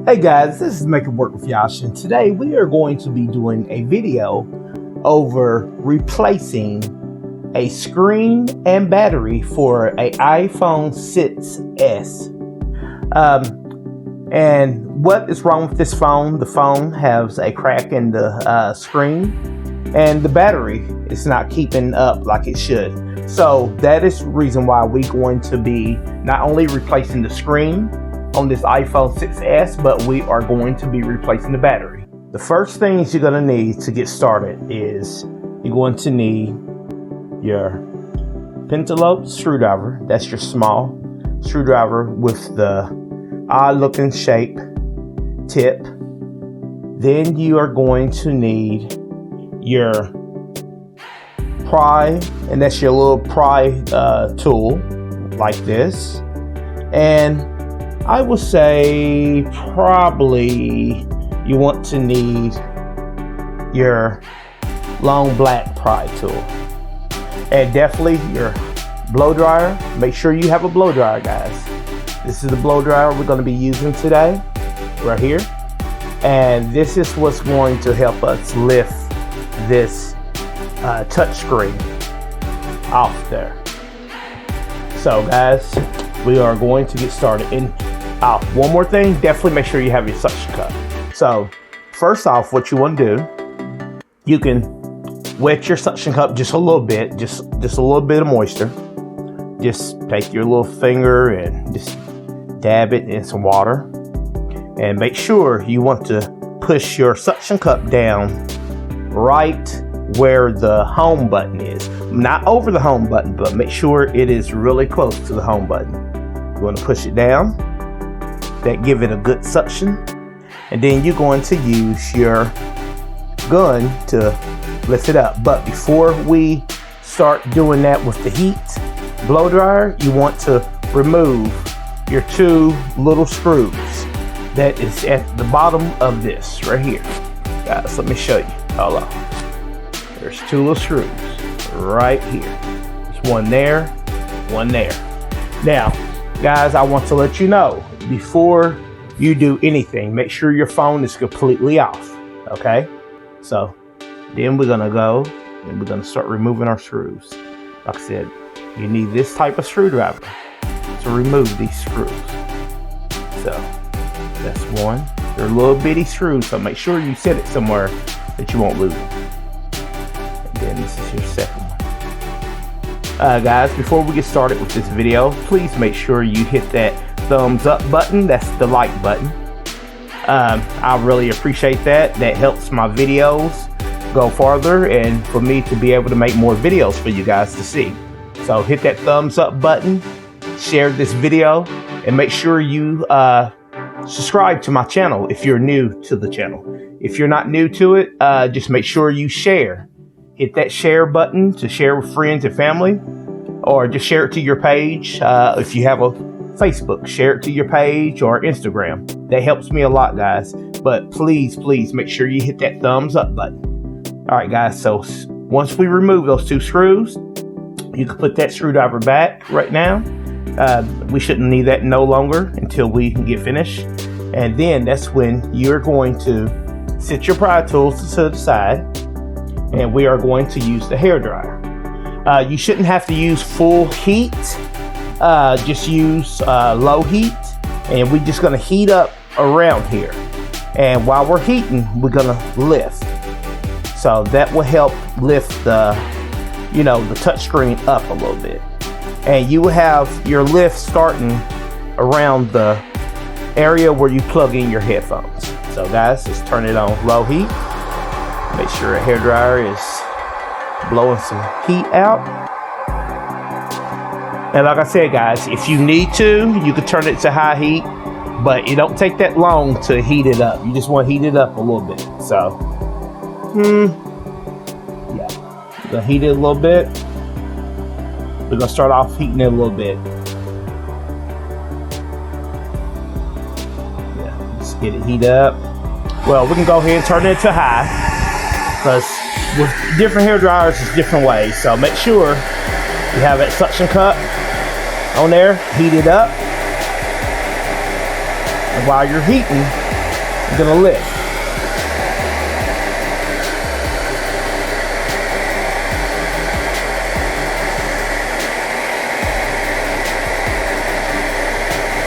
Hey guys, this is Make It Work with Yosh, and today we are going to be doing a video over replacing a screen and battery for an iPhone 6s. And what is wrong with this phone? The phone has a crack in the screen, and the battery is not keeping up like it should. So that is the reason why we're going to be not only replacing the screen on this iPhone 6s, but we are going to be replacing the battery. The first things you're going to need to get started is you're going to need your pentalobe screwdriver. That's your small screwdriver with the odd looking shape tip. Then you are going to need your pry, and that's your little pry tool like this. And I would say probably you want to need your long black pry tool, and definitely your blow dryer. Make sure you have a blow dryer, guys. This is the blow dryer we're going to be using today right here, and this is what's going to help us lift this touchscreen off there. So guys, we are going to get started. And one more thing, definitely make sure you have your suction cup. So first off, what you want to do, you can wet your suction cup just a little bit, just a little bit of moisture. Just take your little finger and just dab it in some water, and make sure you want to push your suction cup down right where the home button is. Not over the home button, but make sure it is really close to the home button. You want to push it down. That give it a good suction, and then you're going to use your gun to lift it up. But before we start doing that with the heat blow dryer, you want to remove your two little screws that is at the bottom of this right here. Guys, let me show you. Hold on. There's two little screws right here. There's one there, one there. Now guys, I want to let you know, before you do anything, make sure your phone is completely off. Okay, so then we're gonna go and we're gonna start removing our screws. Like I said, you need this type of screwdriver to remove these screws. So that's one. They're little bitty screws, so make sure you set it somewhere that you won't lose them. And then this is your second one. Guys, before we get started with this video, please make sure you hit that thumbs up button. That's the like button. I really appreciate that. That helps my videos go farther and for me to be able to make more videos for you guys to see. So hit that thumbs up button, share this video, and make sure you subscribe to my channel if you're new to the channel. If you're not new to it, just make sure you share. Hit that share button to share with friends and family, or just share it to your page. If you have a Facebook, share it to your page or Instagram. That helps me a lot, guys. But please, please make sure you hit that thumbs up button. All right, guys. So once we remove those two screws, you can put that screwdriver back right now. We shouldn't need that no longer until we can get finished. And then that's when you're going to set your pry tools to the side, and we are going to use the hair dryer. You shouldn't have to use full heat. Just use low heat, and we're just gonna heat up around here. And while we're heating, we're gonna lift. So that will help lift the, the touchscreen up a little bit. And you will have your lift starting around the area where you plug in your headphones. So guys, just turn it on low heat. Make sure a hair dryer is blowing some heat out. And like I said, guys, if you need to, you can turn it to high heat, but it don't take that long to heat it up. You just want to heat it up a little bit. So, yeah, you're gonna heat it a little bit. We're gonna start off heating it a little bit. Yeah, just get it heat up. Well, we can go ahead and turn it to high, because with different hair dryers, it's different ways. So make sure you have that suction cup on there, heat it up. And while you're heating, You're gonna lift.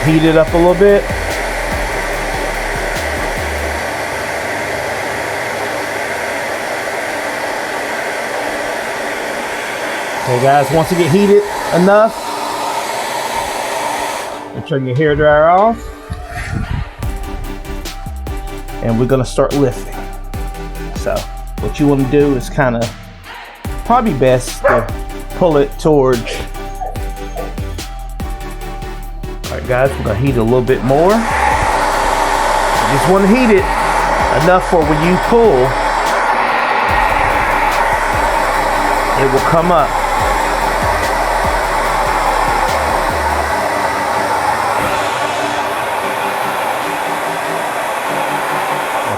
Heat it up a little bit. Okay guys, once you get heated enough, and turn your hair dryer off, and we're gonna start lifting. So what you want to do is kind of probably best to pull it towards. All right guys, we're gonna heat it a little bit more. You just want to heat it enough for when you pull, it will come up.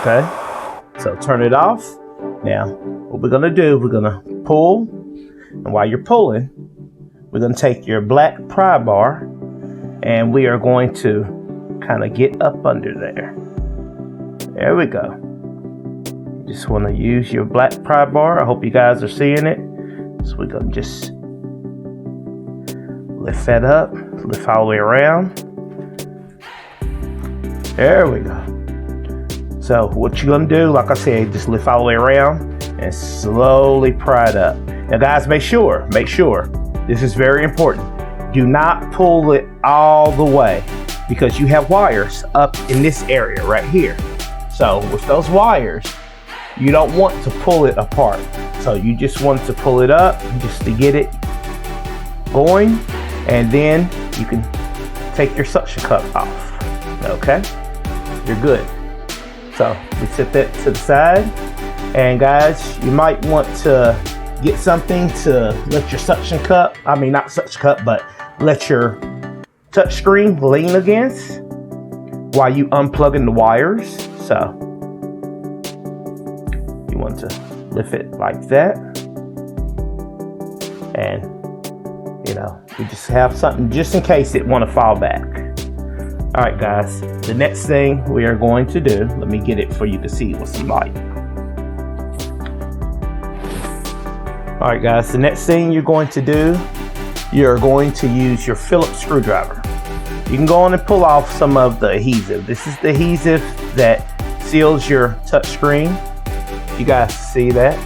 Okay, so turn it off. Now, what we're gonna do, we're gonna pull, and while you're pulling, we're gonna take your black pry bar, and we are going to kind of get up under there. There we go. You just wanna use your black pry bar. I hope you guys are seeing it. So we're gonna just lift that up, lift all the way around. There we go. So what you're gonna do, like I said, just lift all the way around and slowly pry it up. Now guys, make sure, this is very important. Do not pull it all the way because you have wires up in this area right here. So with those wires, you don't want to pull it apart. So you just want to pull it up just to get it going, and then you can take your suction cup off. Okay, you're good. So we set that to the side, and guys, you might want to get something to let your suction cup, not suction cup, but let your touch screen lean against while you unplugging the wires. So you want to lift it like that, and you just have something just in case it want to fall back. All right guys, the next thing we are going to do, let me get it for you to see with some light. All right guys, the next thing you're going to do, you're going to use your Phillips screwdriver. You can go on and pull off some of the adhesive. This is the adhesive that seals your touch screen. You guys see that?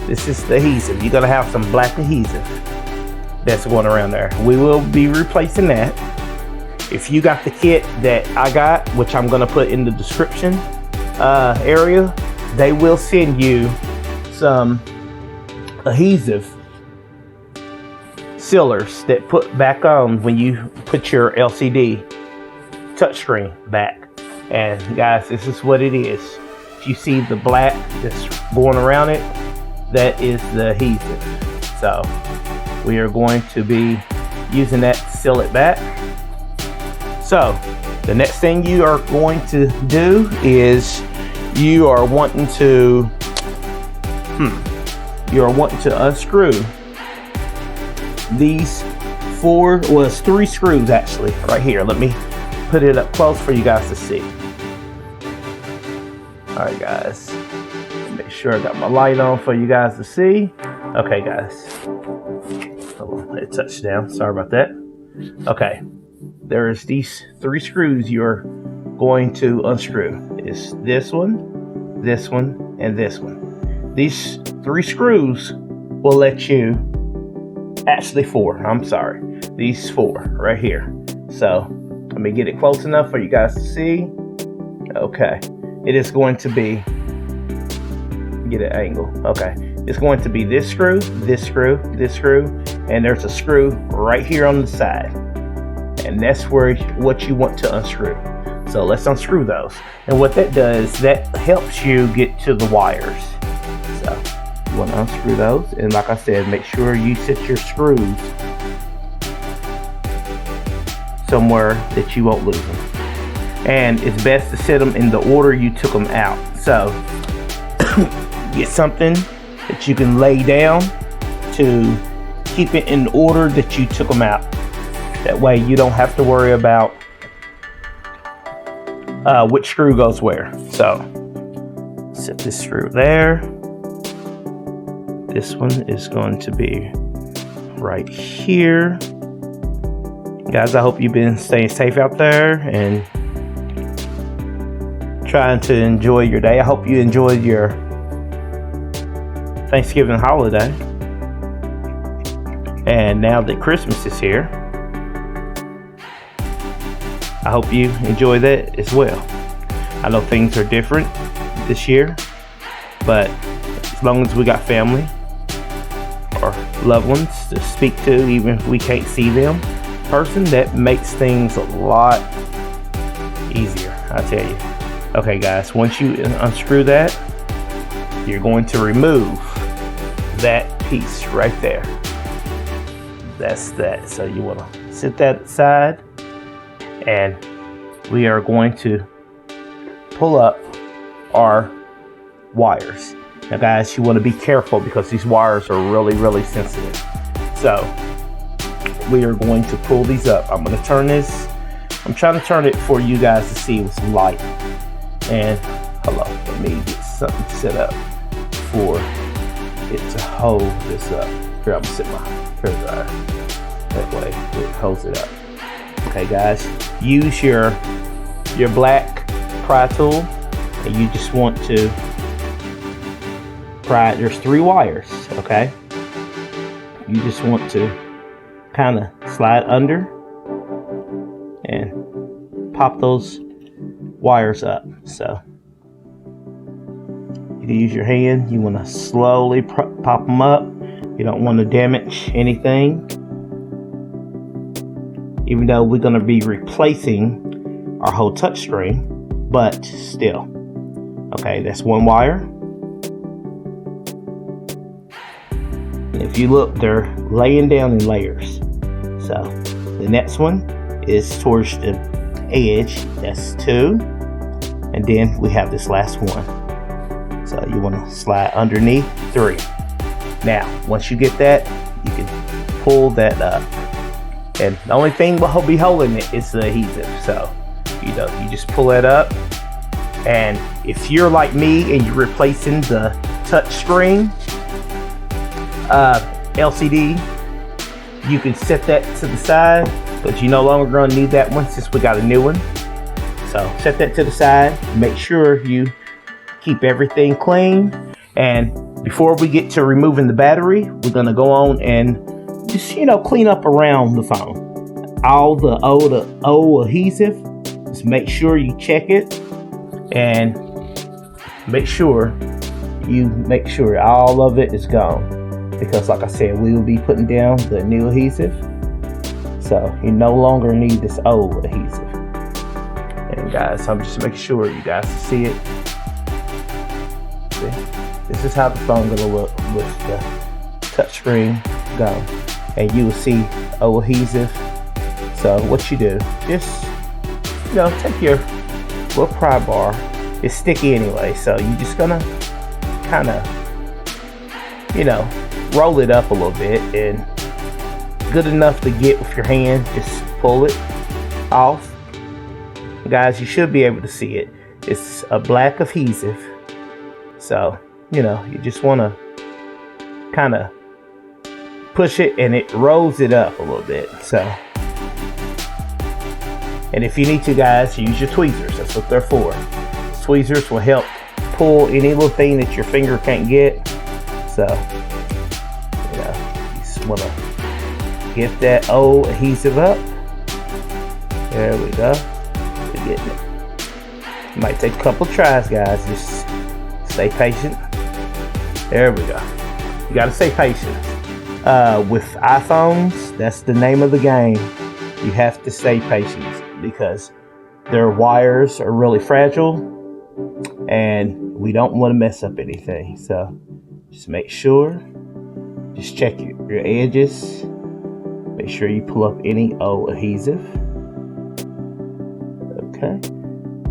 This is the adhesive. You're gonna have some black adhesive that's going around there. We will be replacing that. If you got the kit that I got, which I'm gonna put in the description area, they will send you some adhesive sealers that put back on when you put your LCD touchscreen back. And guys, this is what it is. If you see the black that's going around it, that is the adhesive. So we are going to be using that to seal it back. So the next thing you are going to do is you are wanting to unscrew these it's 3 screws actually right here. Let me put it up close for you guys to see. All right guys, make sure I got my light on for you guys to see. Okay guys, it touched down, sorry about that. Okay, there's these 3 screws you're going to unscrew. It's this one, and this one. These 3 screws will let you, actually 4, I'm sorry. These 4 right here. So let me get it close enough for you guys to see. Okay, it is going to be, get an angle. Okay, it's going to be this screw, this screw, this screw, and there's a screw right here on the side. And that's what you want to unscrew. So let's unscrew those. And what that does, that helps you get to the wires. So you want to unscrew those, and like I said, make sure you set your screws somewhere that you won't lose them. And it's best to set them in the order you took them out. So get something that you can lay down to keep it in the order that you took them out. That way you don't have to worry about which screw goes where. So set this screw there. This one is going to be right here. Guys, I hope you've been staying safe out there and trying to enjoy your day. I hope you enjoyed your Thanksgiving holiday. And now that Christmas is here, I hope you enjoy that as well. I know things are different this year, but as long as we got family or loved ones to speak to, even if we can't see them in person, that makes things a lot easier, I tell you. Okay guys, once you unscrew that, you're going to remove that piece right there. That's that. So you want to set that aside, and we are going to pull up our wires. Now guys, you want to be careful because these wires are really sensitive. So we are going to pull these up. I'm going to turn this. I'm trying to turn it for you guys to see with some light. And hello, let me get something set up for it to hold this up. Here, I'm gonna set my hair dryer. That way it holds it up. Okay guys, use your black pry tool, and you just want to pry. There's 3 wires, okay? You just want to kind of slide under and pop those wires up. So you can use your hand. You want to slowly pop them up. You don't want to damage anything, even though we're going to be replacing our whole touchscreen, but still. Okay, that's 1 wire. And if you look, they're laying down in layers. So the next one is towards the edge. That's 2. And then we have this last one. So you want to slide underneath 3. Now, once you get that, you can pull that up. And the only thing we'll be holding it is the adhesive. So, you just pull that up. And if you're like me and you're replacing the touchscreen LCD, you can set that to the side, but you no longer going to need that one since we got a new one. So set that to the side. Make sure you keep everything clean. And before we get to removing the battery, we're going to go on and just, clean up around the phone. All the old adhesive, just make sure you check it and make sure all of it is gone. Because like I said, we will be putting down the new adhesive. So you no longer need this old adhesive. And guys, I'm just making sure you guys see it. See? This is how the phone gonna look with the touchscreen gone. And you will see old adhesive. So what you do, just take your little pry bar. It's sticky anyway, so you just gonna kind of roll it up a little bit, and good enough to get with your hand. Just pull it off. Guys, you should be able to see it. It's a black adhesive, so you just want to kind of push it, and it rolls it up a little bit. So, and if you need to, guys, use your tweezers. That's what they're for. Tweezers will help pull any little thing that your finger can't get. So you just want to get that old adhesive up. There we go. We're getting it. It might take a couple tries, guys. Just stay patient. There we go. You gotta stay patient. With iPhones, that's the name of the game. You have to stay patient because their wires are really fragile and we don't want to mess up anything. So just make sure, just check your edges. Make sure you pull up any old adhesive. Okay,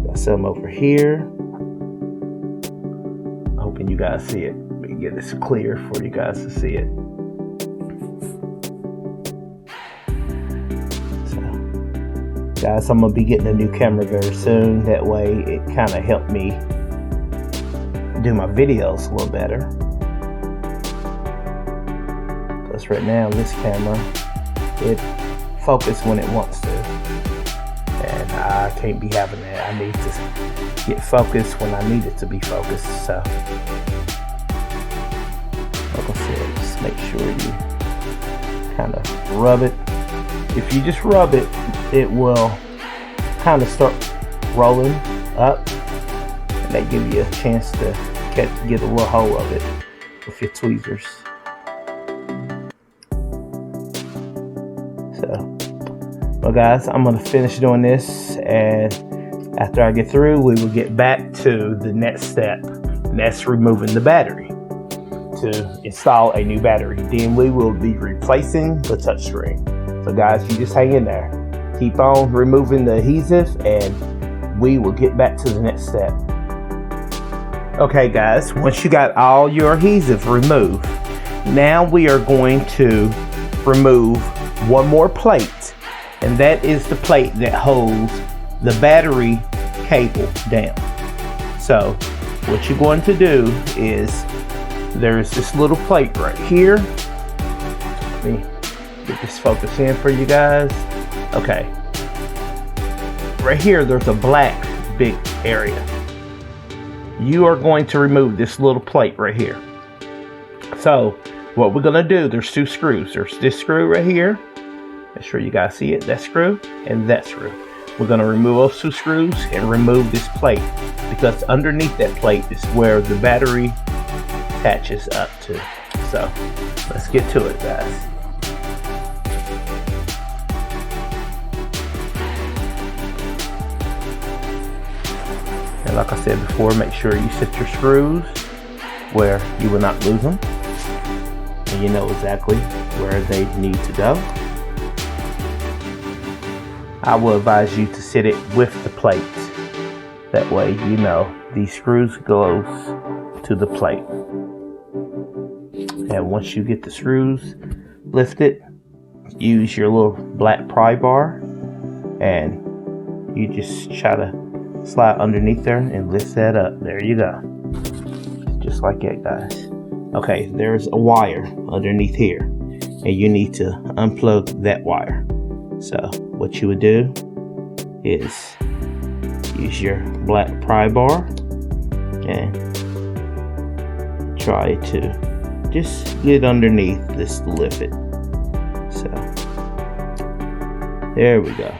got some over here. Hoping you guys see it. We can get this clear for you guys to see it. So, Guys, I'm gonna be getting a new camera very soon. That way it kind of helped me do my videos a little better. Because right now this camera, it focuses when it wants to. And I can't be having that. I need to get focused when I need it to be focused. So, like I said, just make sure you kind of rub it. If you just rub it, it will kind of start rolling up, and that gives you a chance to get a little hold of it with your tweezers. So, well guys, I'm going to finish doing this, and after I get through, we will get back to the next step, and that's removing the battery to install a new battery. Then we will be replacing the touchscreen. So guys, you just hang in there. Keep on removing the adhesive, and we will get back to the next step. Okay guys, once you got all your adhesive removed, now we are going to remove one more plate, and that is the plate that holds the battery cable down. So what you're going to do is, there's this little plate right here. Let me get this focus in for you guys. Okay, right here there's a black big area. You are going to remove this little plate right here. So what we're gonna do, there's two screws. There's this screw right here. Make sure you guys see it, that screw and that screw. We're gonna remove those two screws and remove this plate, because underneath that plate is where the battery attaches up to. So let's get to it guys. And like I said before, make sure you set your screws where you will not lose them, and you know exactly where they need to go. I will advise you to set it with the plate. That way you know these screws goes to the plate. And once you get the screws lifted, use your little black pry bar, and you just try to slide underneath there and lift that up. There you go. Just like that guys. Okay, there's a wire underneath here, and you need to unplug that wire. So what you would do is use your black pry bar and try to just get underneath this to lift it. So there we go.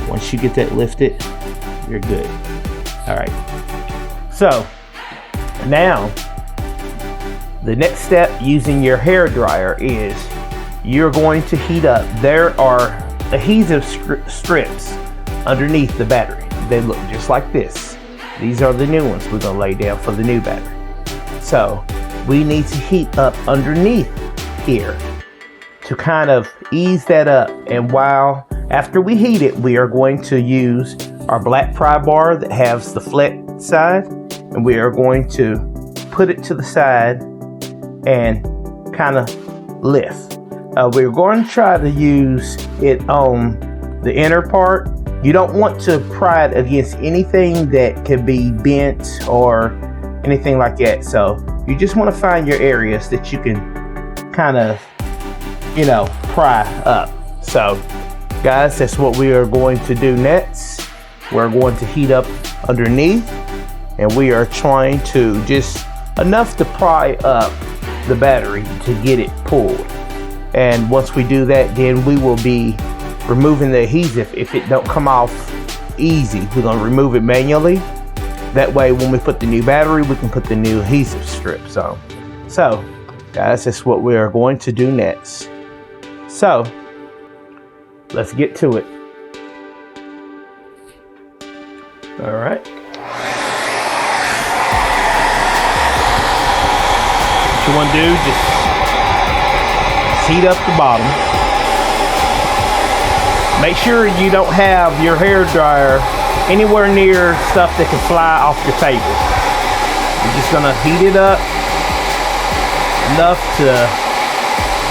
Once you get that lifted, you're good. All right. So now the next step using your hair dryer is you're going to heat up. There are adhesive strips underneath the battery. They look just like this. These are the new ones we're gonna lay down for the new battery. So we need to heat up underneath here to kind of ease that up. And after we heat it, we are going to use our black pry bar that has the flat side, and we are going to put it to the side and kind of lift. We're going to try to use it on the inner part. You don't want to pry it against anything that could be bent or anything like that. So you just want to find your areas that you can kind of, pry up. So guys, that's what we are going to do next. We're going to heat up underneath, and we are trying to just enough to pry up the battery to get it pulled. And once we do that, then we will be removing the adhesive. If it don't come off easy, we're going to remove it manually. That way when we put the new battery, we can put the new adhesive strips on. So guys, that's what we are going to do next. So let's get to it. All right. What you want to do, just heat up the bottom. Make sure you don't have your hair dryer anywhere near stuff that can fly off your table. You're just gonna heat it up enough to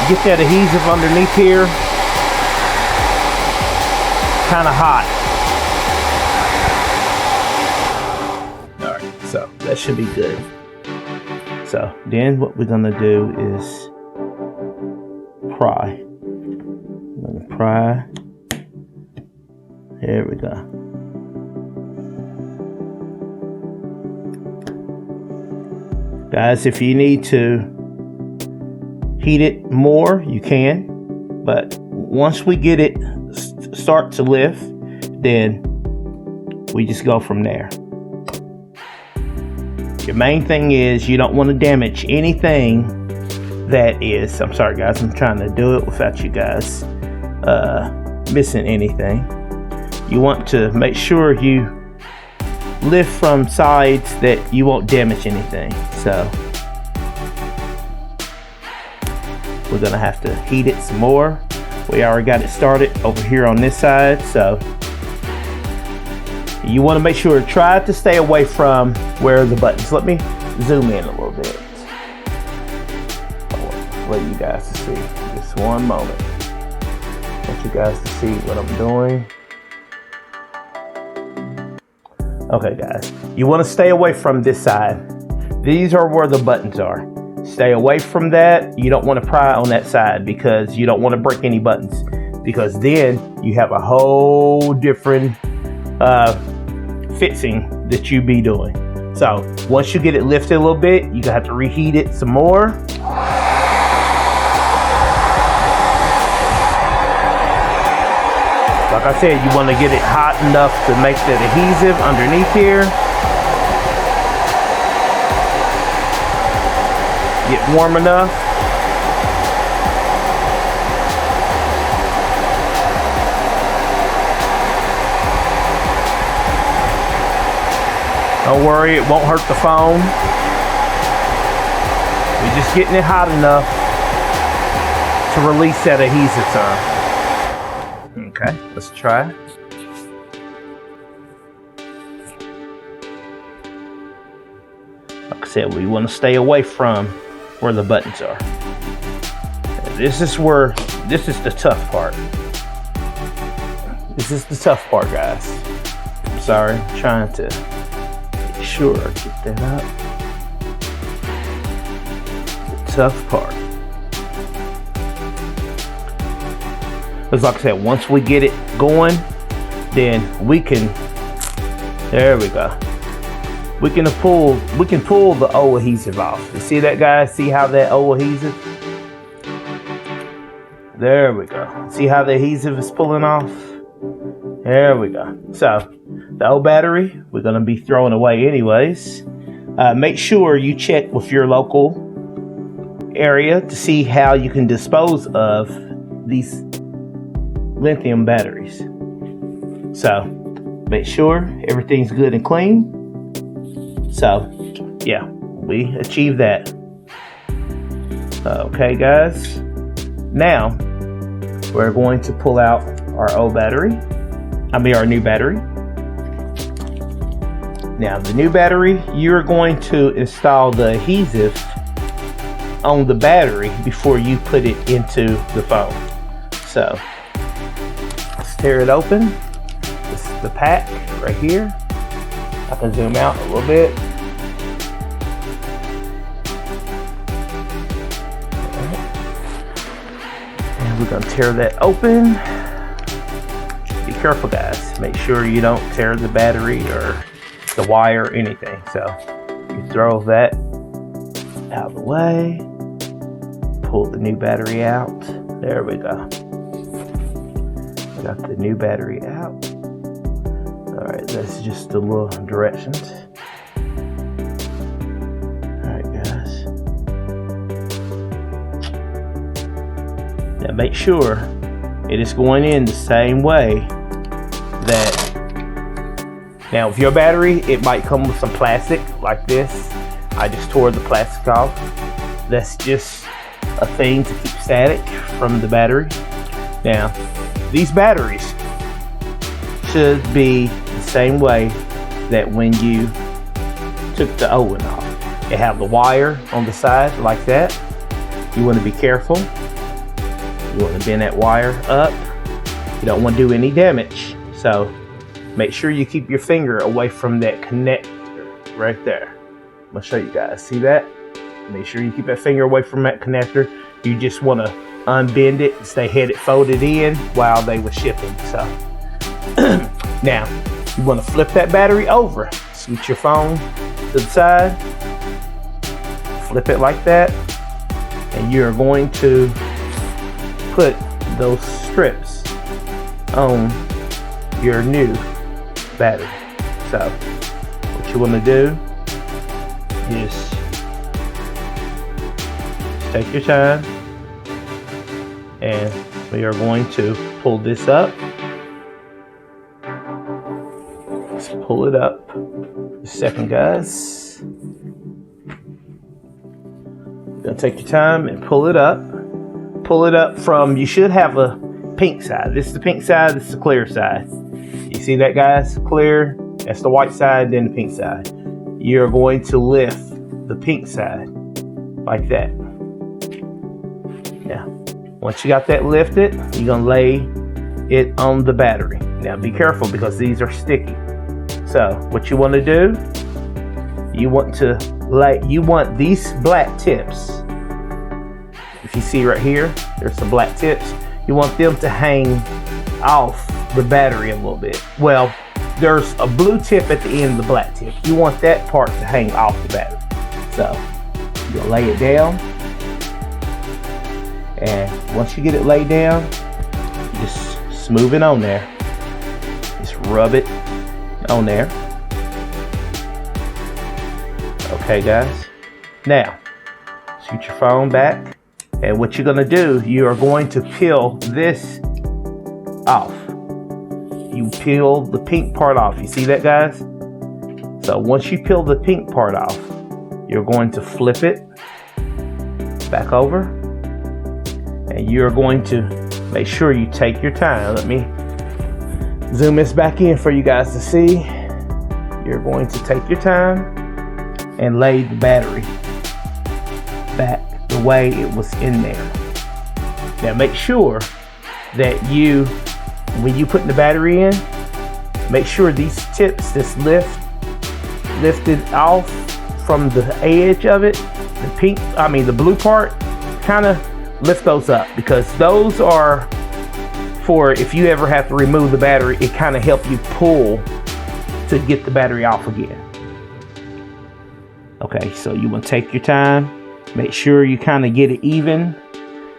get that adhesive underneath here. kind of hot. All right, so that should be good. So then what we're gonna do is pry. I'm gonna pry. There we go. Guys, if you need to heat it more, you can. But once we get it start to lift, then we just go from there. Your main thing is you don't want to damage anything that is, I'm sorry guys, I'm trying to do it without you guys missing anything. You want to make sure you lift from sides that you won't damage anything. So we're gonna have to heat it some more. We already got it started over here on this side, so you want to make sure, try to stay away from where the buttons. Let me zoom in a little bit. I'll let you guys see. Just one moment. I want you guys to see what I'm doing. Okay guys, you want to stay away from this side. These are where the buttons are. Stay away from that. You don't want to pry on that side because you don't want to break any buttons, because then you have a whole different fixing that you be doing. So once you get it lifted a little bit, you're gonna have to reheat it some more. Like I said, you want to get it hot enough to make the adhesive underneath here. Get warm enough. Don't worry, it won't hurt the phone. We're just getting it hot enough to release that adhesive term. Okay, let's try. Like I said, we want to stay away from where the buttons are. This is the tough part. This is the tough part, guys. I'm sorry, I'm trying to make sure I get that up. The tough part. Because like I said, once we get it going, then we can, there we go. We can pull the old adhesive off. You see that, guys? See how that old adhesive? There we go. See how the adhesive is pulling off? There we go. So the old battery, we're gonna be throwing away anyways. Make sure you check with your local area to see how you can dispose of these lithium batteries. So make sure everything's good and clean. So yeah, we achieved that. Okay guys, now we're going to pull out our old battery, our new battery. Now the new battery, you're going to install the adhesive on the battery before you put it into the phone. So let's tear it open. This is the pack right here. I can zoom out a little bit. And we're gonna tear that open. Be careful guys, make sure you don't tear the battery or the wire or anything. So you throw that out of the way, pull the new battery out. There we go. I got the new battery out. Alright, that's just the little directions. Alright guys. Now make sure it is going in the same way that, now with your battery, it might come with some plastic like this. I just tore the plastic off. That's just a thing to keep static from the battery. Now, these batteries should be the same way that when you took the old one off. It have the wire on the side like that. You want to be careful. You want to bend that wire up. You don't want to do any damage So make sure you keep your finger away from that connector right there. I'm gonna show you guys. See that? Make sure you keep that finger away from that connector. You just want to unbend it and stay head folded in while they were shipping. So now you want to flip that battery over. Scoot your phone to the side. Flip it like that. And you're going to put those strips on your new battery. So what you want to do is take your time, and we are going to pull this up. Let's pull it up. A second, guys. You're gonna take your time and pull it up. Pull it up from, you should have a pink side. This is the pink side, this is the clear side. You see that, guys? Clear, that's the white side, then the pink side. You're going to lift the pink side like that. Now, once you got that lifted, you're gonna lay it on the battery. Now be careful because these are sticky. So what you want to do, you want these black tips. If you see right here, there's some black tips. You want them to hang off the battery a little bit. Well, there's a blue tip at the end of the black tip. You want that part to hang off the battery. So you'll lay it down. And once you get it laid down, you just smooth it on there. Just rub it on there. Okay, guys. Now, scoot your phone back. And what you're gonna do, you are going to peel this off. You peel the pink part off. You see that, guys? So once you peel the pink part off, you're going to flip it back over. And you're going to make sure you take your time. Let me zoom this back in for you guys to see. You're going to take your time and lay the battery back the way it was in there. Now make sure that when you put the battery in, make sure these tips that's lifted off from the edge of it, the blue part, kind of lift those up, because those are for if you ever have to remove the battery, it kind of help you pull to get the battery off again. Okay, so you want to take your time, make sure you kind of get it even.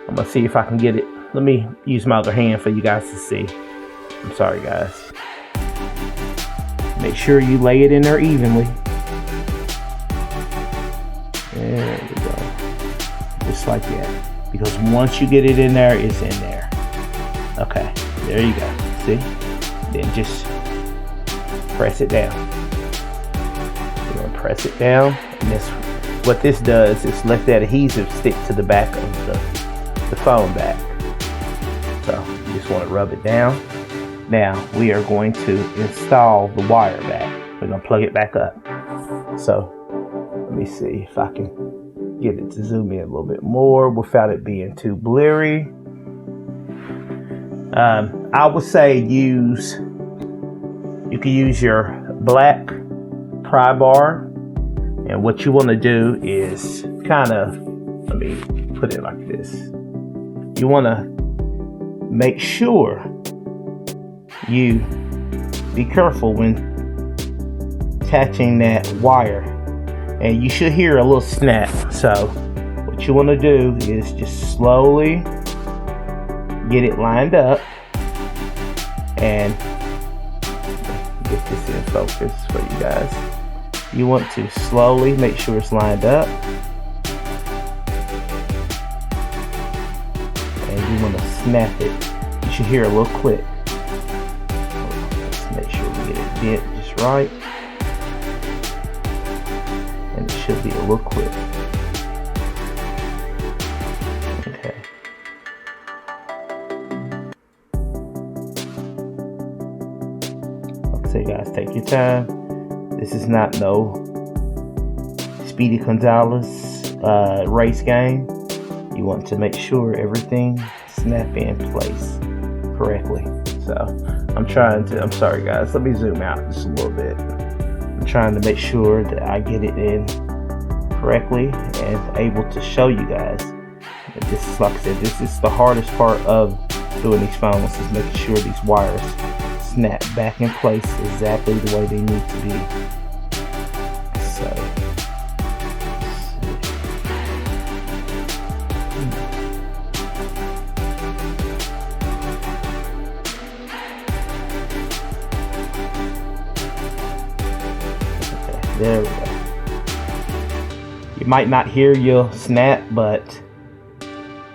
I'm gonna see if I can get it. Let me use my other hand for you guys to see. I'm sorry, guys. Make sure you lay it in there evenly. There we go. Just like that. Because once you get it in there, it's in there. Okay, there you go. See? Then just press it down. You're gonna press it down, and what this does is let that adhesive stick to the back of the phone back. So you just want to rub it down. Now we are going to install the wire back. We're gonna plug it back up. So let me see if I can get it to zoom in a little bit more without it being too blurry. I would say you can use your black pry bar, and what you want to do is kind of, let me put it like this. You want to make sure you be careful when attaching that wire, and you should hear a little snap. So what you want to do is just slowly get it lined up, and get this in focus for you guys. You want to slowly make sure it's lined up, and you want to snap it. You should hear a little click. Let's make sure we get it bent just right, and it should be a little click. Okay. Okay, guys, take your time. This is not no Speedy Gonzalez race game. You want to make sure everything snap in place correctly. So I'm sorry guys, let me zoom out just a little bit. I'm trying to make sure that I get it in correctly and able to show you guys. This is, like I said, this is the hardest part of doing these phones, is making sure these wires snap back in place exactly the way they need to be. So there we go. You might not hear your snap, but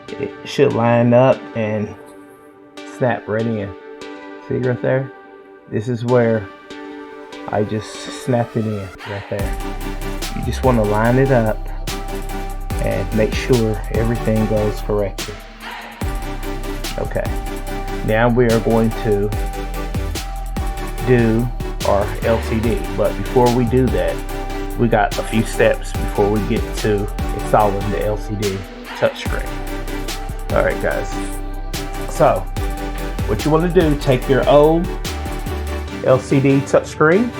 it should line up and snap right in. See right there? This is where I just snapped it in right there. You just want to line it up and make sure everything goes correctly. Okay. Now we are going to do our LCD, but before we do that, we got a few steps before we get to installing the LCD touchscreen. Alright guys, so what you want to do, take your old LCD touchscreen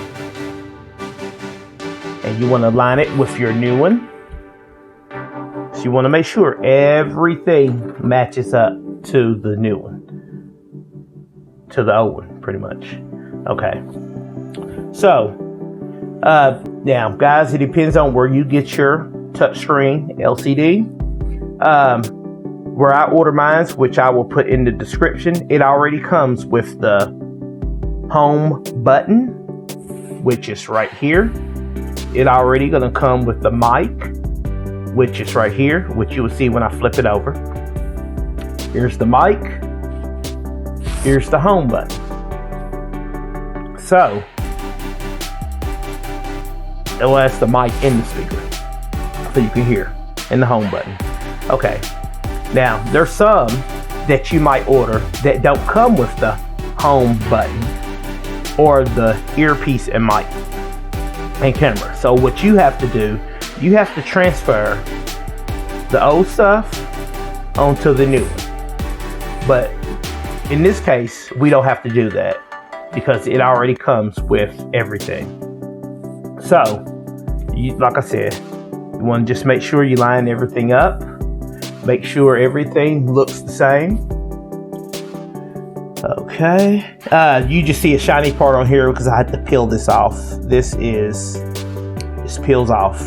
and you want to line it with your new one. So you want to make sure everything matches up to the new one, to the old one pretty much. Okay. So, now guys, it depends on where you get your touchscreen LCD. Where I order mine, which I will put in the description, it already comes with the home button, which is right here. It already gonna come with the mic, which is right here, which you will see when I flip it over. Here's the mic. Here's the home button. So, well, that's the mic in the speaker, so you can hear, and the home button. Okay, now there's some that you might order that don't come with the home button or the earpiece and mic and camera. So what you have to do, you have to transfer the old stuff onto the new one. But in this case, we don't have to do that because it already comes with everything. So, like I said, you want to just make sure you line everything up. Make sure everything looks the same. Okay. You just see a shiny part on here because I had to peel this off. This peels off.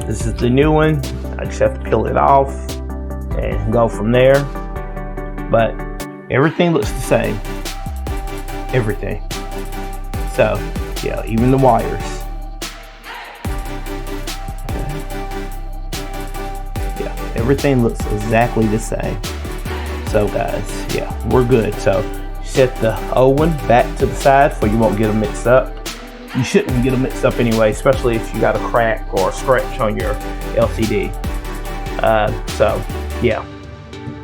This is the new one. I just have to peel it off and go from there. But everything looks the same. Everything. So, yeah, even the wires. Everything looks exactly the same. So guys, yeah, we're good. So set the old one back to the side so you won't get them mixed up. You shouldn't get them mixed up anyway, especially if you got a crack or a scratch on your LCD. So yeah.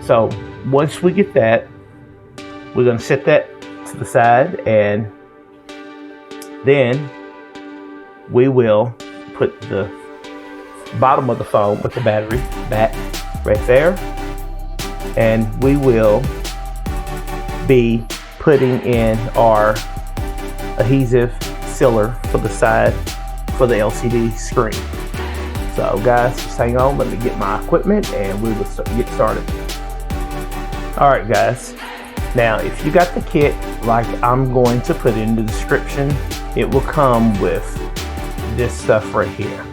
So once we get that, we're gonna set that to the side, and then we will put the bottom of the phone with the battery back right there, and we will be putting in our adhesive sealer for the side for the LCD screen. So guys, just hang on, let me get my equipment and we will get started. Alright guys, now if you got the kit like I'm going to put in the description, it will come with this stuff right here.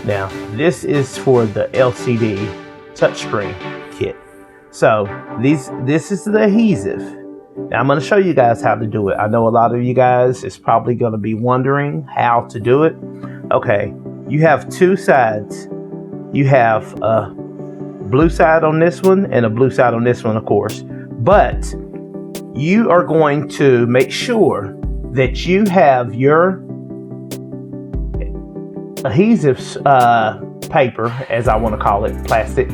Now, this is for the LCD touchscreen kit. So, this is the adhesive. Now, I'm going to show you guys how to do it. I know a lot of you guys is probably going to be wondering how to do it. Okay, you have two sides. You have a blue side on this one and a blue side on this one, of course. But you are going to make sure that you have your adhesive paper, as I want to call it, plastic,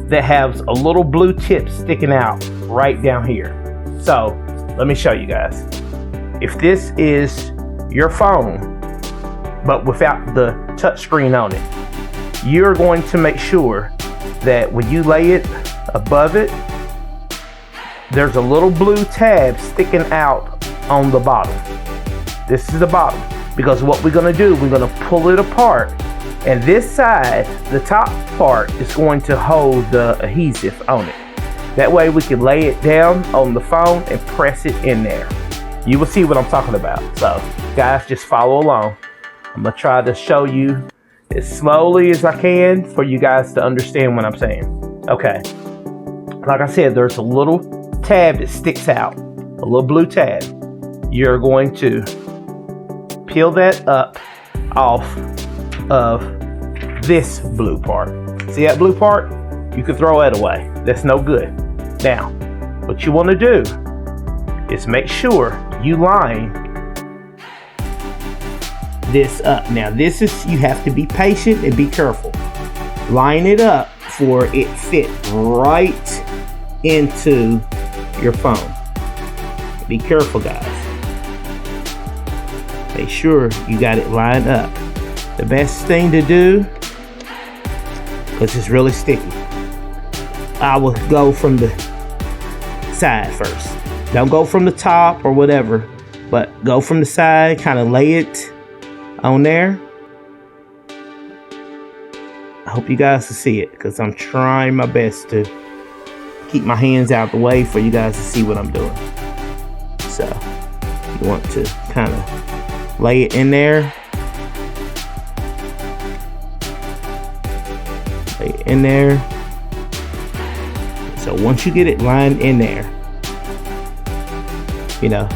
that has a little blue tip sticking out right down here. So let me show you guys. If this is your phone but without the touchscreen on it, you're going to make sure that when you lay it above it, there's a little blue tab sticking out on the bottom. This is the bottom, because what we're going to do, we're going to pull it apart, and this side, the top part, is going to hold the adhesive on it. That way we can lay it down on the phone and press it in there. You will see what I'm talking about. So guys, just follow along. I'm going to try to show you as slowly as I can for you guys to understand what I'm saying. Okay, like I said, there's a little tab that sticks out, a little blue tab. You're going to peel that up off of this blue part. See that blue part? You can throw that away. That's no good. Now, what you want to do is make sure you line this up. Now, this is, you have to be patient and be careful. Line it up for it fit right into your phone. Be careful, guys. Make sure you got it lined up. The best thing to do, because it's really sticky, I will go from the side first. Don't go from the top or whatever, but go from the side, kind of lay it on there. I hope you guys can see it, because I'm trying my best to keep my hands out the way for you guys to see what I'm doing. So you want to kind of lay it in there. Lay it in there. So once you get it lined in there, you know,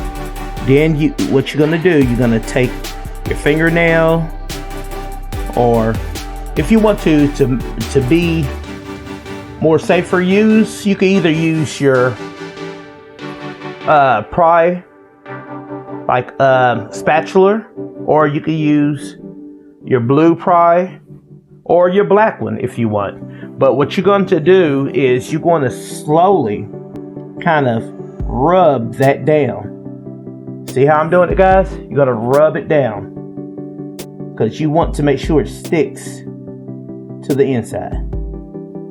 then what you're gonna do, you're gonna take your fingernail, or if you want to be more safer use, you can either use your pry, like spatula, or you can use your blue pry or your black one if you want. But what you're going to do is you're going to slowly kind of rub that down. See how I'm doing it, guys? You're going to rub it down, because you want to make sure it sticks to the inside.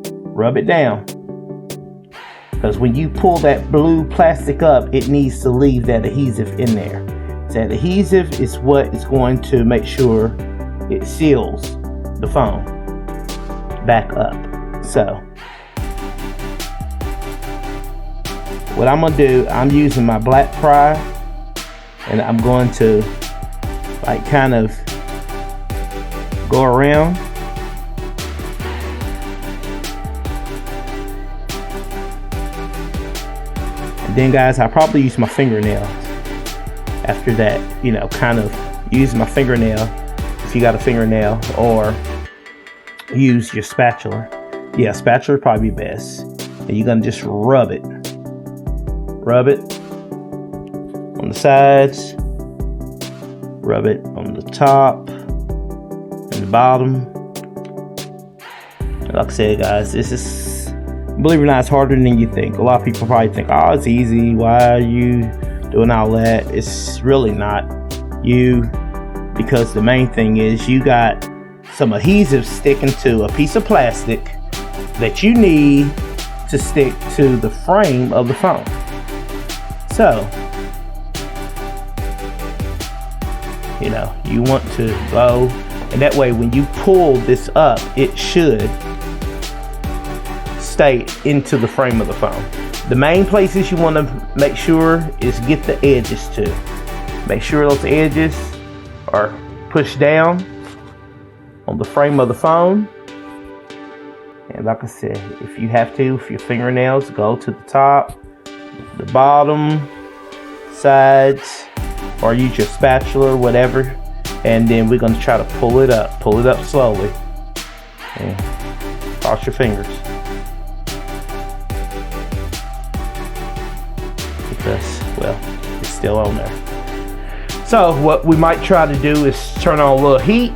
Rub it down, because when you pull that blue plastic up, it needs to leave that adhesive in there. That adhesive is what is going to make sure it seals the phone back up. So what I'm gonna do, I'm using my black pry, and I'm going to like kind of go around. And then, guys, I probably use my fingernails after that, you know, kind of use my fingernail if you got a fingernail, or use your spatula. Yeah, spatula would probably be best. And you're gonna just rub it. Rub it on the sides, rub it on the top and the bottom. Like I said, guys, this is, believe it or not, it's harder than you think. A lot of people probably think, oh, it's easy, why are you doing all that? It's really not. Because the main thing is you got some adhesive sticking to a piece of plastic that you need to stick to the frame of the phone. So, you know, you want to go, and that way when you pull this up, it should stay into the frame of the phone. The main places you want to make sure is get the edges to. Make sure those edges are pushed down on the frame of the phone. And like I said, if you have to, with your fingernails, go to the top, the bottom, sides, or use your spatula or whatever. And then we're going to try to pull it up slowly. And cross your fingers. Because, well, it's still on there. So what we might try to do is turn on a little heat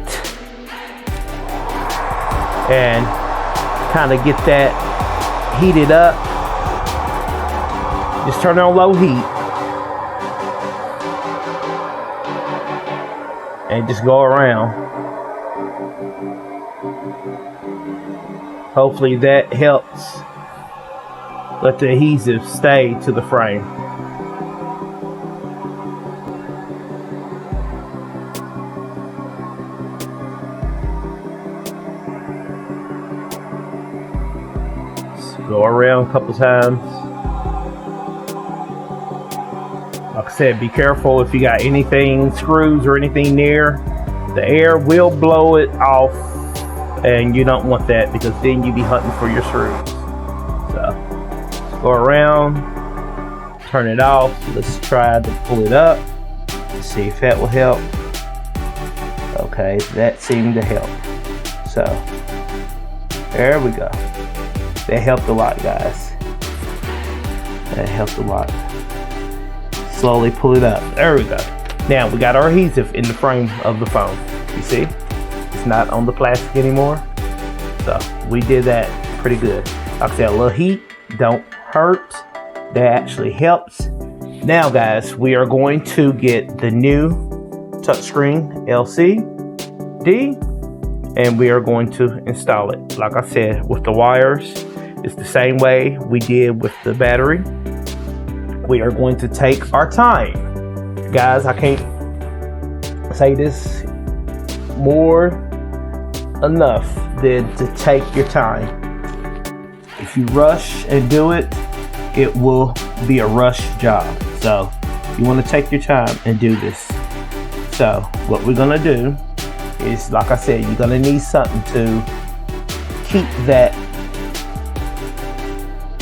and kind of get that heated up. Just turn on low heat and just go around. Hopefully that helps let the adhesive stay to the frame. Go around a couple times. Like I said, be careful if you got anything, screws or anything near. The air will blow it off, and you don't want that because then you be hunting for your screws. So go around, turn it off. Let's try to pull it up. Let's see if that will help. Okay, that seemed to help. So there we go. That helped a lot, guys. That helped a lot. Slowly pull it up. There we go. Now we got our adhesive in the frame of the phone. You see? It's not on the plastic anymore. So we did that pretty good. Like I said, a little heat don't hurt. That actually helps. Now, guys, we are going to get the new touchscreen LCD, and we are going to install it. Like I said, with the wires, it's the same way we did with the battery. We are going to take our time. Guys, I can't say this more enough than to take your time. If you rush and do it, it will be a rush job. So you want to take your time and do this. So what we're gonna do is, like I said, you're gonna need something to keep that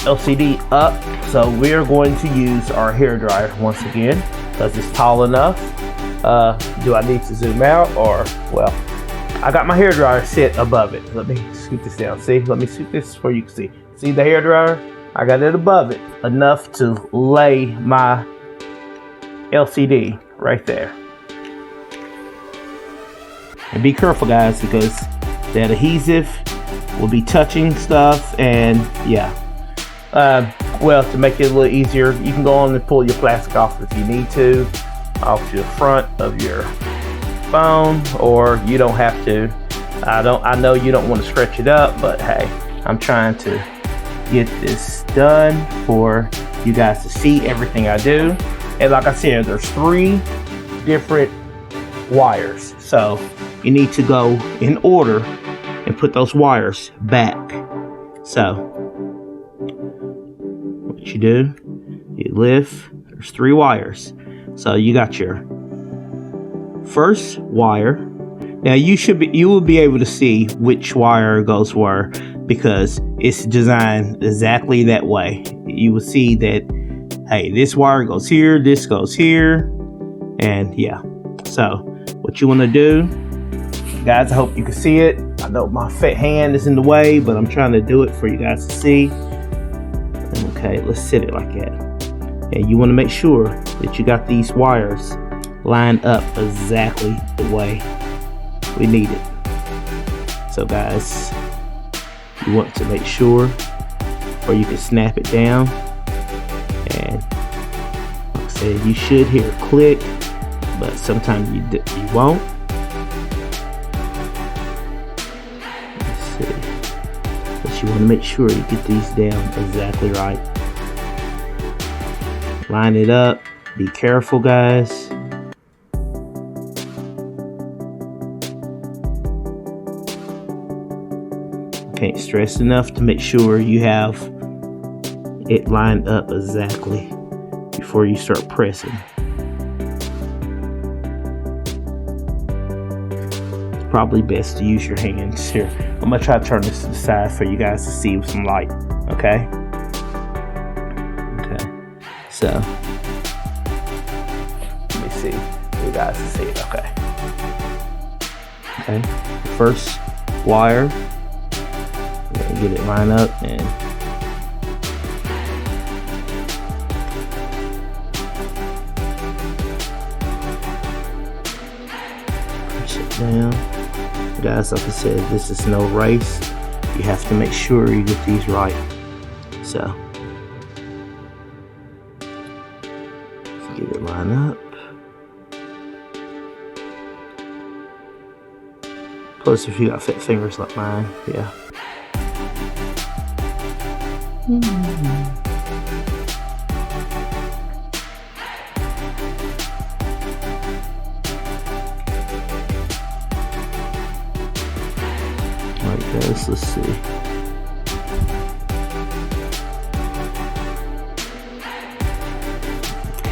LCD up. So we're going to use our hair dryer once again because it's tall enough. Do I need to zoom out, or, well, I got my hair dryer set above it. Let me scoot this down. See, let me scoot this so you can see. See the hair dryer? I got it above it enough to lay my LCD right there. And be careful, guys, because that adhesive will be touching stuff, and yeah. Well, to make it a little easier, you can go on and pull your plastic off if you need to, off your front of your phone, or you don't have to. I know you don't want to stretch it up, but hey, I'm trying to get this done for you guys to see everything I do. And like I said, there's 3 different wires, so you need to go in order and put those wires back. So what you do, you lift, there's 3 wires. So you got your first wire. Now you will be able to see which wire goes where because it's designed exactly that way. You will see that, hey, this wire goes here, this goes here, and yeah. So what you want to do, guys, I hope you can see it. I know my fat hand is in the way, but I'm trying to do it for you guys to see. Okay, let's set it like that. And you want to make sure that you got these wires lined up exactly the way we need it. So guys, you want to make sure, or you can snap it down, and like I said, you should hear a click, but sometimes you won't. Let's see. But you want to make sure you get these down exactly right. Line it up. Be careful, guys. Can't stress enough to make sure you have it lined up exactly before you start pressing. It's probably best to use your hands here. I'm gonna try to turn this to the side for you guys to see with some light. Okay. Okay. So let me see for you guys to see it. Okay. Okay. First wire. Get it lined up and push it down. Guys, like I said, this is no race. You have to make sure you get these right. So let's get it lined up. Plus, if you got fat fingers like mine, yeah. guys, let's see.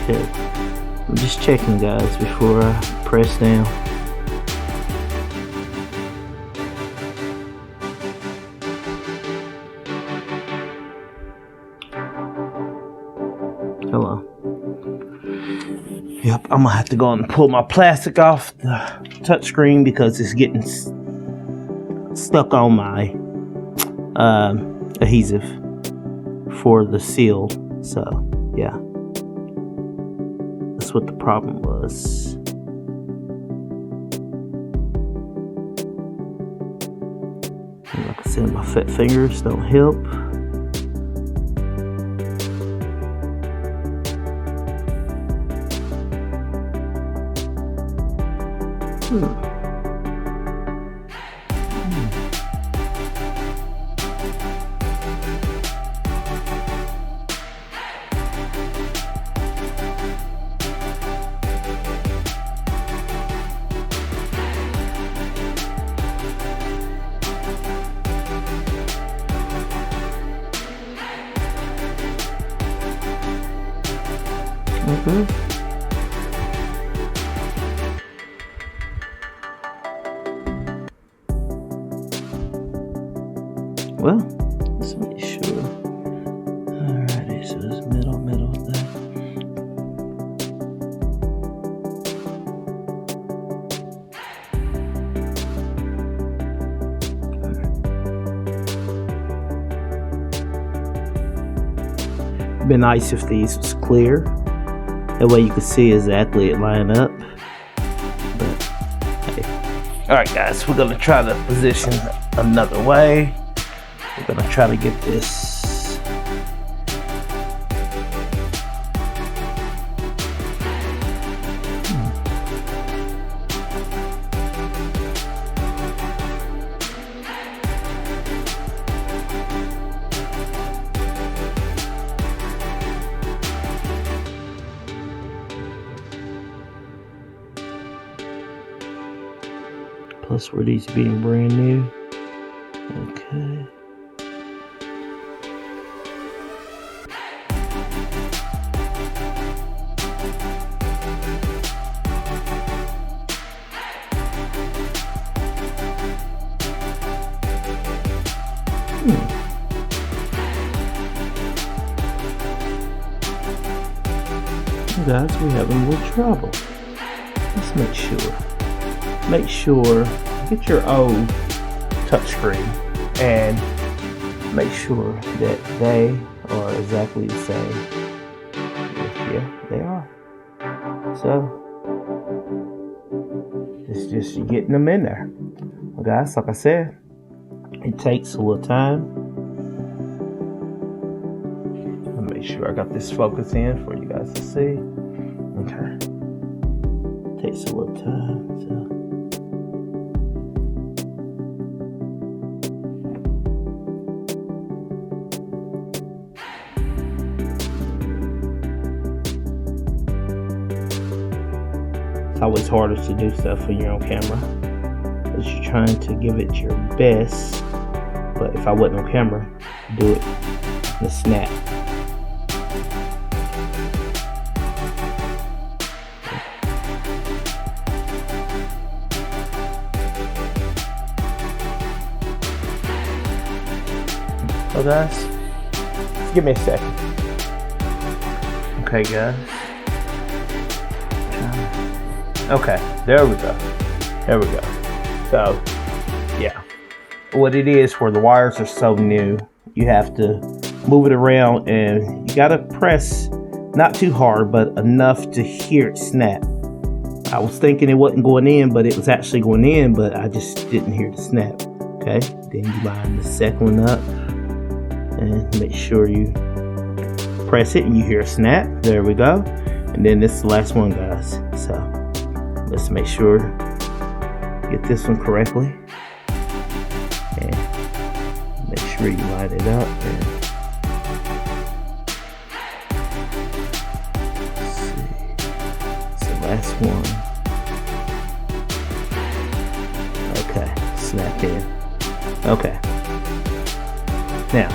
Okay, I'm just checking, guys, before I press down. Hello. Yep, I'm gonna have to go and pull my plastic off the touchscreen because it's getting stuck on my adhesive for the seal. So yeah, that's what the problem was. And like I said, my fat fingers don't help. Okay. Well, let's make sure. Alrighty, so it's middle there. It'd be nice if these was clear. That way you could see exactly it line up. But hey. Alright guys, we're gonna try to position another way. We're gonna try to get this plus for these being brand new. Okay. Guys, we're having more trouble. Let's make sure. Make sure, get your old touchscreen and make sure that they are exactly the same. Yeah, they are. So, it's just you getting them in there. Well, guys, like I said, it takes a little time. Make sure I got this focus in for you guys to see. Okay. Takes a little time, so. It's always harder to do stuff when you're on camera, because you're trying to give it your best. But if I wasn't on camera, do it in a snap. So guys, give me a second. Okay guys. Okay, there we go. There we go. So, yeah. What it is, where the wires are so new, you have to move it around and you gotta press not too hard, but enough to hear it snap. I was thinking it wasn't going in, but it was actually going in, but I just didn't hear the snap. Okay, then you line the second one up and make sure you press it and you hear a snap. There we go. And then this is the last one, guys. So let's make sure get this one correctly and make sure you line it up. And let's see, it's the last one. Okay, snap in. Okay. Now,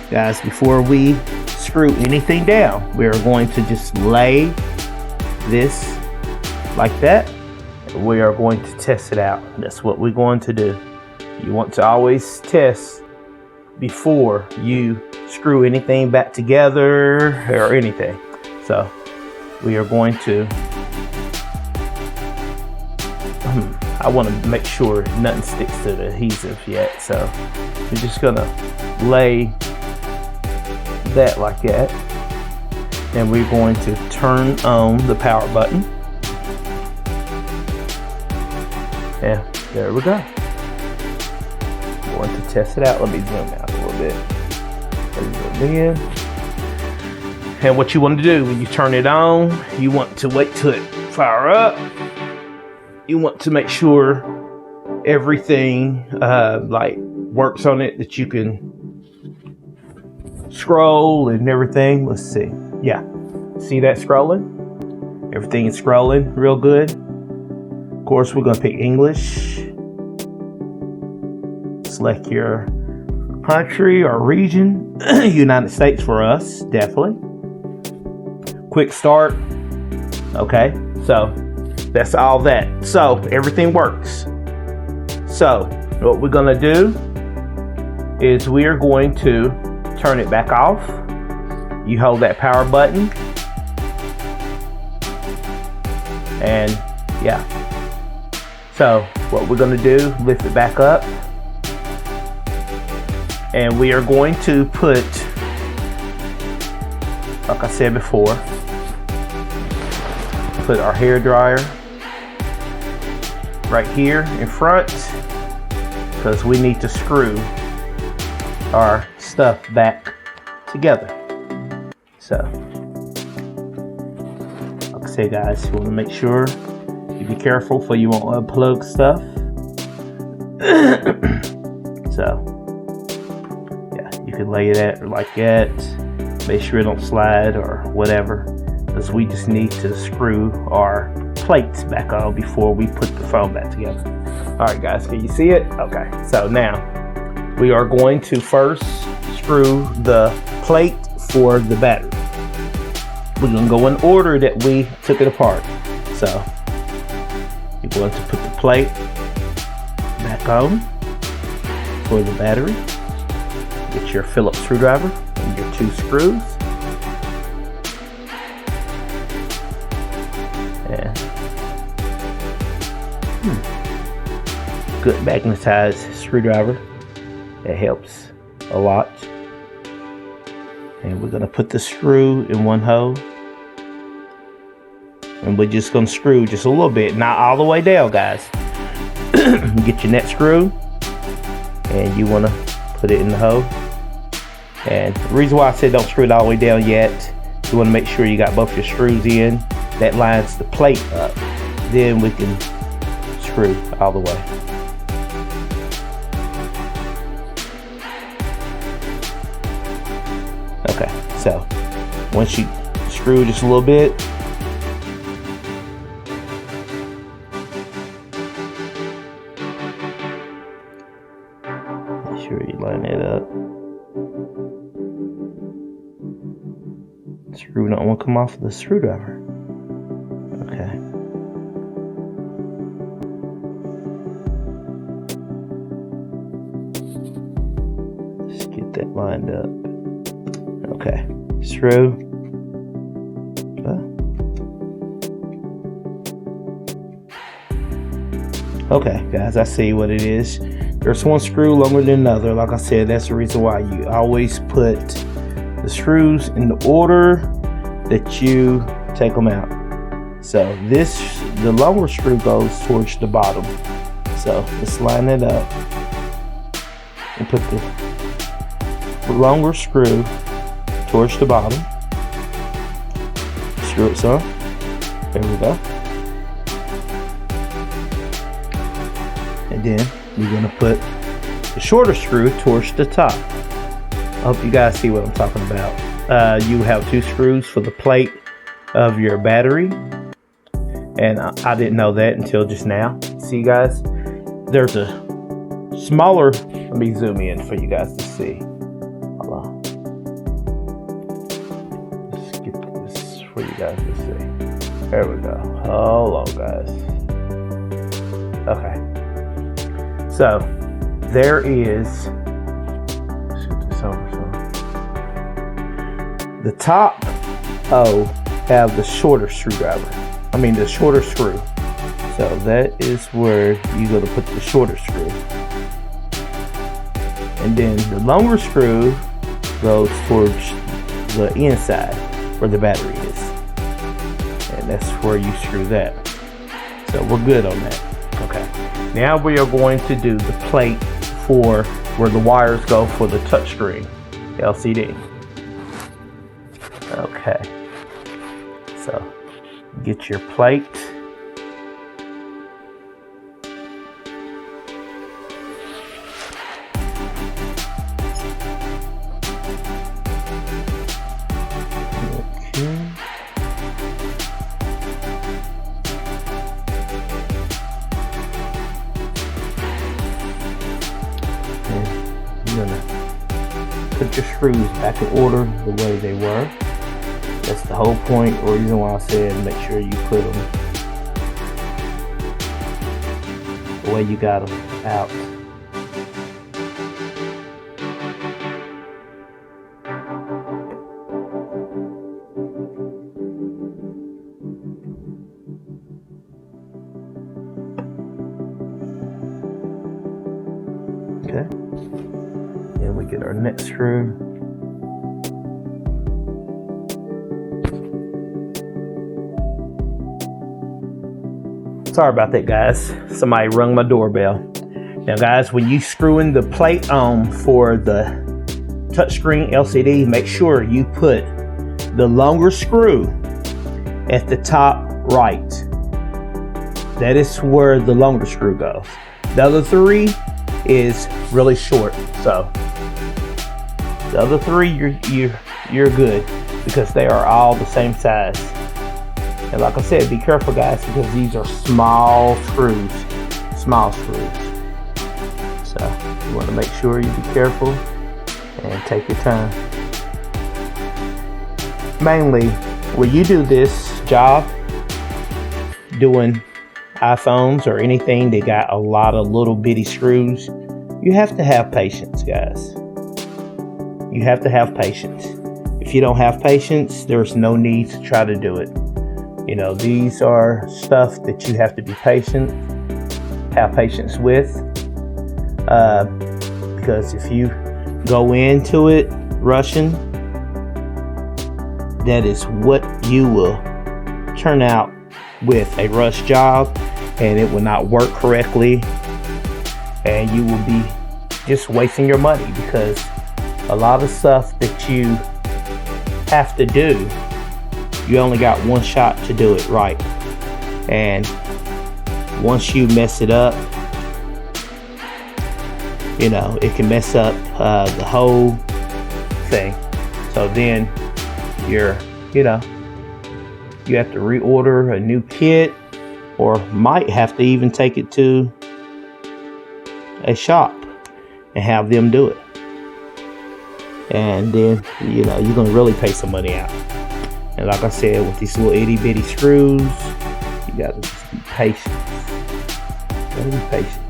guys, before we screw anything down, we are going to just lay this like that. We are going to test it out. That's what we're going to do. You want to always test before you screw anything back together or anything. So we are going to, I want to make sure nothing sticks to the adhesive yet. So we're just gonna lay that like that. And we're going to turn on the power button. And there we go. Going to test it out. Let me zoom out a little bit. Zoom in. And what you want to do when you turn it on, you want to wait till it fire up. You want to make sure everything like works on it, that you can scroll and everything. Let's see. Yeah, see that scrolling? Everything is scrolling real good. Of course, we're gonna pick English. Select your country or region. United States for us, definitely. Quick start. Okay, so that's all that. So everything works. So what we're gonna do is we are going to turn it back off. You hold that power button. And yeah. So what we're gonna do, lift it back up. And we are going to put, like I said before, put our hair dryer right here in front, because we need to screw our stuff back together. So, like I said, guys, you want to make sure you be careful for you won't unplug stuff. So, yeah, you can lay it like that. Make sure it don't slide or whatever, because we just need to screw our plates back on before we put the phone back together. All right, guys, can you see it? Okay, so now we are going to first screw the plate for the battery. We're gonna go in order that we took it apart. So you're going to put the plate back on for the battery. Get your Phillips screwdriver and your 2 screws. And good magnetized screwdriver. It helps a lot. And we're gonna put the screw in one hole. And we're just gonna screw just a little bit, not all the way down, guys. Get your net screw, and you wanna put it in the hole. And the reason why I said don't screw it all the way down yet, you wanna make sure you got both your screws in. That lines the plate up. Then we can screw all the way. Okay, so once you screw just a little bit, make sure you line it up. Screw don't want to come off the screwdriver. Okay. Just get that lined up. Okay, screw. Okay, guys, I see what it is. There's one screw longer than another. Like I said, that's the reason why you always put the screws in the order that you take them out. So the longer screw goes towards the bottom. So let's line it up and put the longer screw towards the bottom. Screw it some. There we go. And then we're gonna put the shorter screw towards the top. I hope you guys see what I'm talking about. You have 2 screws for the plate of your battery. And I didn't know that until just now. See, guys, there's a smaller. Let me zoom in for you guys to see. Hold on. Let's get this for you guys to see. There we go. Hold on, guys. Okay. So there is. Let's get this over. The top O have the shorter screwdriver. I mean the shorter screw. So that is where you're going to put the shorter screw. And then the longer screw goes towards the inside where the battery is. And that's where you screw that. So we're good on that. Okay. Now we are going to do the plate for where the wires go for the touchscreen LCD. Okay. So get your plate. You're gonna put your screws back in order the way they were. That's the whole point, or reason why I said make sure you put them the way you got them out. Okay. Then we get our next screw. Sorry about that, guys. Somebody rung my doorbell. Now, guys, when you screw in the plate on for the touchscreen LCD, make sure you put the longer screw at the top right. That is where the longer screw goes. The other three is really short, so the other three you're good because they are all the same size. And like I said, be careful, guys, because these are small screws. So you want to make sure you be careful and take your time. Mainly, when you do this job, doing iPhones or anything that got a lot of little bitty screws, you have to have patience, guys. You have to have patience. If you don't have patience, there's no need to try to do it. You know, these are stuff that you have to be patient, have patience with, because if you go into it rushing, that is what you will turn out with, a rush job, and it will not work correctly, and you will be just wasting your money, because a lot of stuff that you have to do, you only got one shot to do it right. And once you mess it up, you know, it can mess up the whole thing. So then you have to reorder a new kit, or might have to even take it to a shop and have them do it. And then, you know, you're gonna really pay some money out. And like I said, with these little itty bitty screws, you gotta just be patient. Gotta be patient.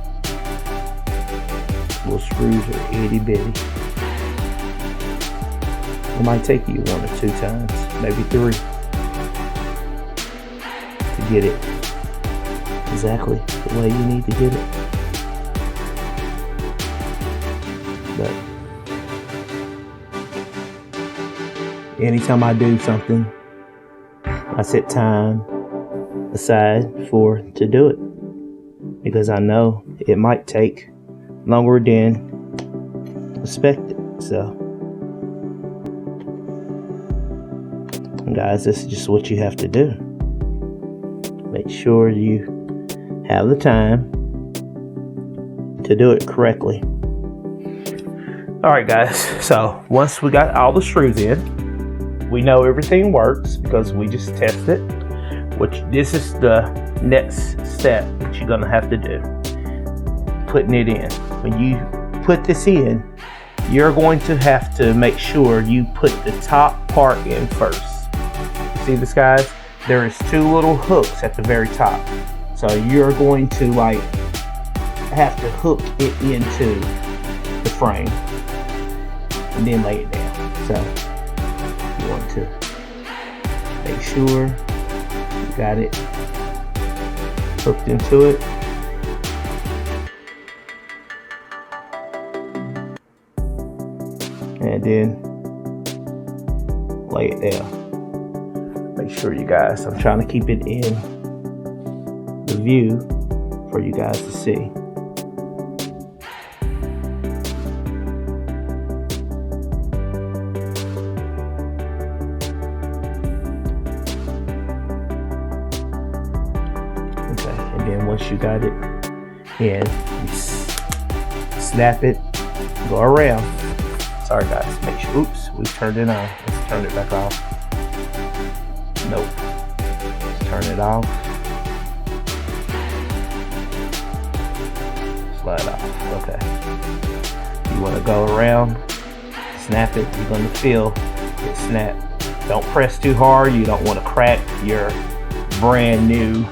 Little screws are itty bitty. It might take you 1 or 2 times, maybe 3, to get it exactly the way you need to get it. But anytime I do something, I set time aside to do it, because I know it might take longer than expected. So, guys, this is just what you have to do. Make sure you have the time to do it correctly. Alright, guys, so once we got all the screws in, we know everything works because we just tested, which this is the next step that you're going to have to do. putting it in. When you put this in, you're going to have to make sure you put the top part in first. You see this, guys? There is 2 little hooks at the very top. So you're going to like have to hook it into the frame and then lay it down. So you want to make sure you got it hooked into it. And then lay it down. Make sure you guys, I'm trying to keep it in the view for you guys to see. Okay, and then once you got it in, you snap it, go around. Sorry guys, make sure, oops, we turned it on. Let's turn it back off. Nope. Let's turn it off. Slide off, okay. You wanna go around, snap it, you're gonna feel it snap. Don't press too hard, you don't wanna crack your brand new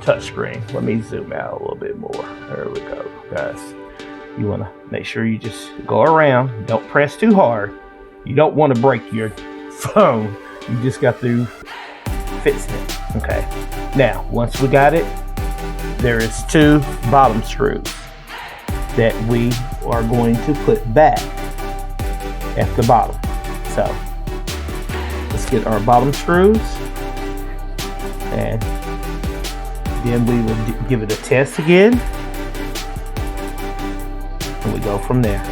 touchscreen. Let me zoom out a little bit more. There we go, guys. You want to make sure you just go around. Don't press too hard. You don't want to break your phone. You just got to fix it. Okay. Now, once we got it, there is 2 bottom screws that we are going to put back at the bottom. So, let's get our bottom screws. And then we will give it a test again. And we go from there.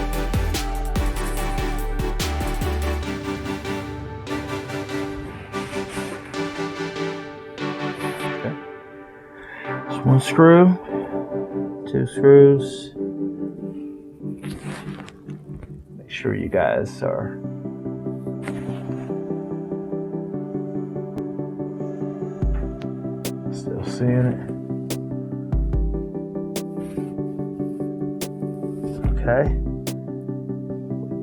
Okay. Just 1 screw, 2 screws. Make sure you guys are still seeing it. Okay,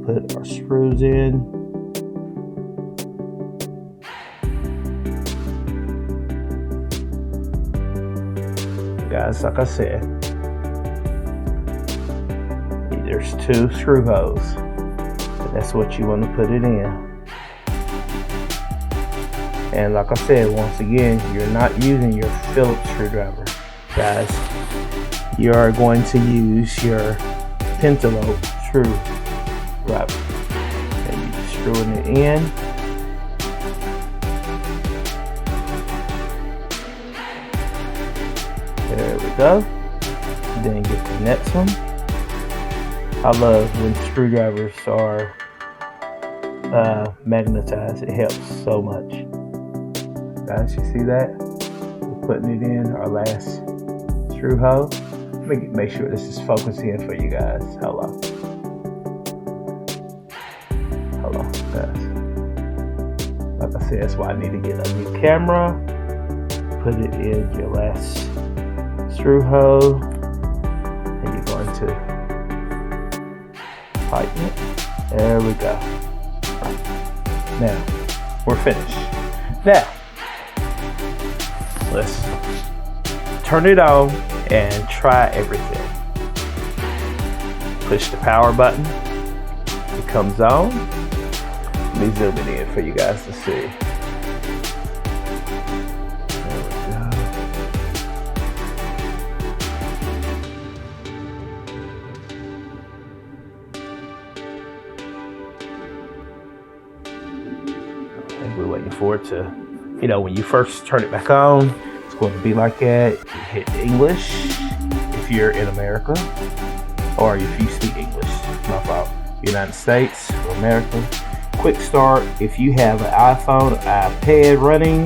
put our screws in. Guys, like I said, there's 2 screw holes, but that's what you want to put it in. And like I said, once again, you're not using your Phillips screwdriver, guys. You are going to use your pentalobe screwdriver, and you're just screwing it in. There we go. Then get the next one. I love when screwdrivers are magnetized. It helps so much. Guys, you see that? We're putting it in our last screw hole. Let me make sure this is focusing for you guys. Hello, guys. Like I said, that's why I need to get a new camera. Put it in your last screw hole, and you're going to tighten it. There we go. Now we're finished. Now let's turn it on and try everything. Push the power button. It comes on. Let me zoom it in for you guys to see. There we go. Okay, we're waiting for it to, when you first turn it back on, going to be like that. You hit English if you're in America, or if you speak English. My fault. United States or America. Quick start if you have an iPhone or iPad running.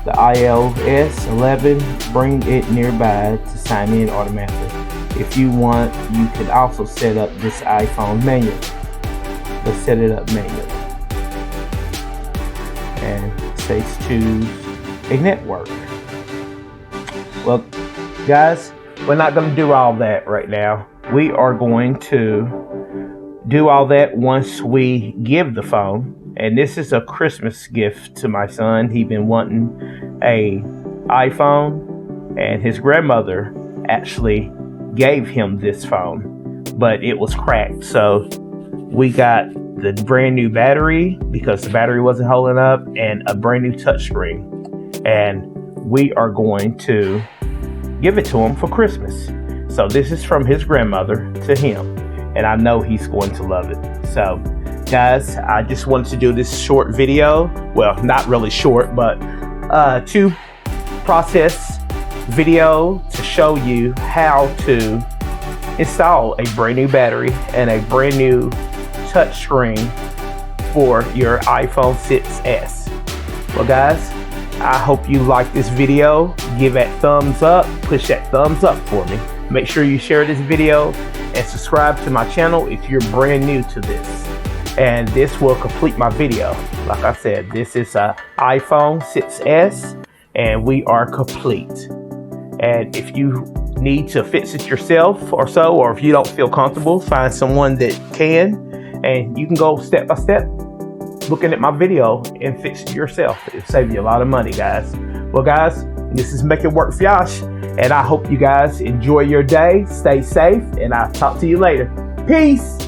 The iOS 11, bring it nearby to sign in automatically. If you want, you can also set up this iPhone manually. Let's set it up manually. And it says choose a network. Well, guys, we're not going to do all that right now. We are going to do all that once we give the phone. And this is a Christmas gift to my son. He's been wanting a iPhone, and his grandmother actually gave him this phone, but it was cracked. So we got the brand new battery because the battery wasn't holding up, and a brand new touchscreen. And we are going to give it to him for Christmas. So this is from his grandmother to him, and I know he's going to love it. So guys, I just wanted to do this short video. Well, not really short, but two process video to show you how to install a brand new battery and a brand new touchscreen for your iPhone 6s. Well guys, I hope you like this video. Give that thumbs up, push that thumbs up for me. Make sure you share this video and subscribe to my channel if you're brand new to this. And this will complete my video. Like I said, this is a iPhone 6s and we are complete. And if you need to fix it yourself or so, or if you don't feel comfortable, find someone that can, and you can go step by step looking at my video and fix it yourself. It'll save you a lot of money, guys. Well guys, this is Make It Work for Yosh, and I hope you guys enjoy your day, stay safe, and I'll talk to you later. Peace.